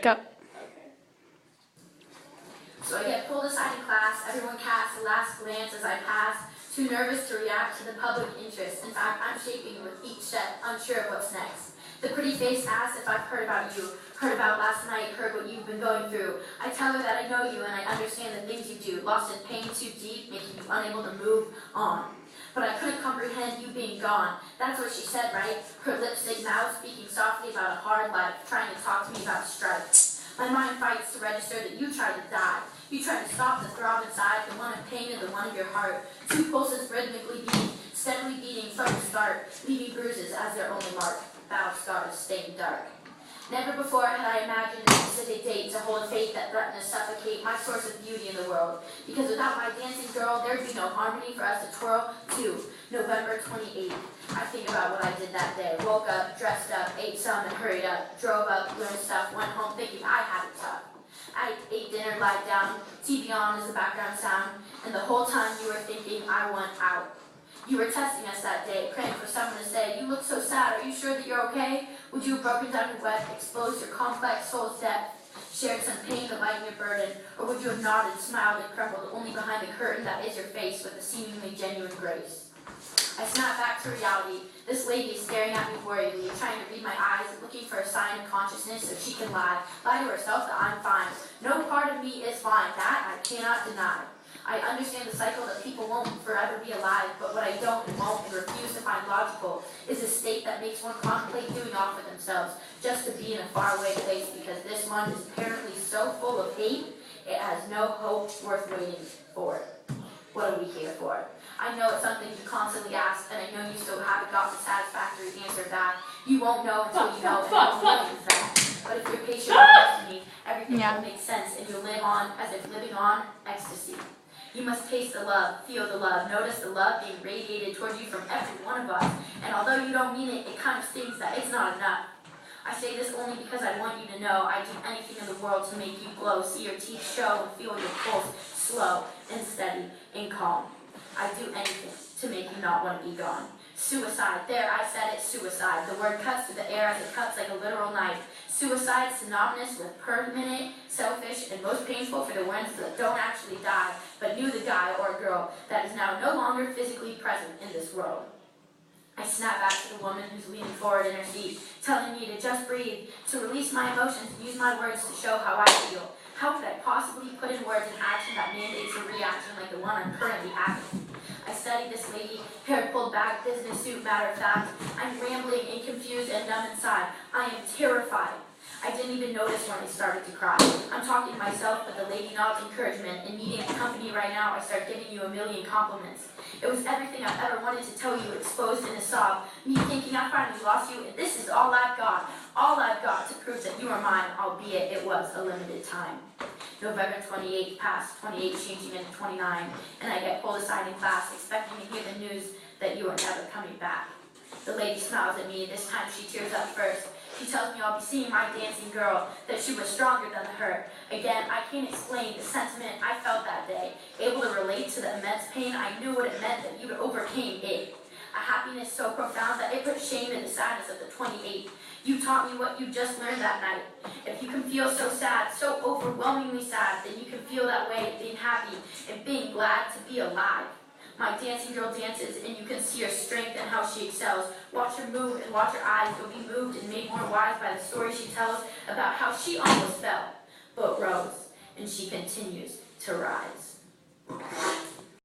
Go. So I get pulled aside in class, everyone casts a last glance as I pass, too nervous to react to the public interest. In fact, I'm shaking with each step, unsure of what's next. The pretty face asks if I've heard about you, heard about last night, heard what you've been going through. I tell her that I know you and I understand the things you do, lost in pain too deep, making you unable to move on. But I couldn't comprehend you being gone. That's what she said, right? Her lipstick mouth speaking softly about a hard life, trying to talk to me about strife. My mind fights to register that you tried to die. You tried to stop the throb inside, the one of pain and the one of your heart. Two pulses rhythmically beating, steadily beating from the start, leaving bruises as their only mark. Battle scars stained dark. Never before had I imagined a specific date to hold a fate that threatened to suffocate my source of beauty in the world. Because without my dancing girl, there'd be no harmony for us to twirl to. November 28th. I think about what I did that day. Woke up, dressed up, ate some and hurried up. Drove up, learned stuff, went home thinking I had it tough. I ate dinner, lied down, TV on as the background sound, and the whole time you were thinking I want out. You were testing us that day, praying for someone to say, you look so sad, are you sure that you're okay? Would you have broken down your web, exposed your complex soul's depth, shared some pain to lighten your burden, or would you have nodded, smiled, and crumbled only behind the curtain that is your face with a seemingly genuine grace? I snap back to reality. This lady is staring at me worriedly, trying to read my eyes, looking for a sign of consciousness so she can lie to herself that I'm fine. No part of me is fine, that I cannot deny. I understand the cycle that people won't forever be alive, but what I don't and won't and refuse to find logical is a state that makes one contemplate doing off with themselves just to be in a faraway place because this one is apparently so full of hate, it has no hope worth waiting for. What are we here for? I know it's something you constantly ask, and I know you still haven't got the satisfactory answer back. You won't know until you know, and it won't know in fact. But if you're patient with destiny, everything will make sense, and you'll live on as if living on ecstasy. You must taste the love, feel the love, notice the love being radiated toward you from every one of us. And although you don't mean it, it kind of stings that it's not enough. I say this only because I want you to know I'd do anything in the world to make you glow, see your teeth show, and feel your pulse slow and steady and calm. I'd do anything to make you not want to be gone. Suicide, there I said it, suicide. The word cuts through the air as it cuts like a literal knife. Suicide synonymous with permanent, selfish, and most painful for the ones that don't actually die, but knew the guy or girl that is now no longer physically present in this world. I snap back to the woman who's leaning forward in her seat, telling me to just breathe, to release my emotions and use my words to show how I feel. How could I possibly put in words an action that mandates a reaction like the one I'm currently having? I studied this lady, hair pulled back, business suit, matter of fact. I'm rambling and confused and numb inside. I am terrified. I didn't even notice when I started to cry. I'm talking to myself, but the lady nods encouragement, and meeting the company right now, I start giving you a million compliments. It was everything I've ever wanted to tell you, exposed in a sob. Me thinking I finally lost you, and this is all I've got to prove that you are mine, albeit it was a limited time. November 28th passed, 28 changing into 29, and I get pulled aside in class, expecting to hear the news that you are never coming back. The lady smiles at me, this time she tears up first. She tells me I'll be seeing my dancing girl, that she was stronger than the hurt. Again, I can't explain the sentiment I felt that day. Able to relate to the immense pain, I knew what it meant that you overcame it. A happiness so profound that it put shame in the sadness of the 28th. You taught me what you just learned that night. If you can feel so sad, so overwhelmingly sad, then you can feel that way of being happy and being glad to be alive. My dancing girl dances, and you can see her strength and how she excels. Watch her move and watch her eyes. You'll be moved and made more wise by the story she tells about how she almost fell, but rose, and she continues to rise.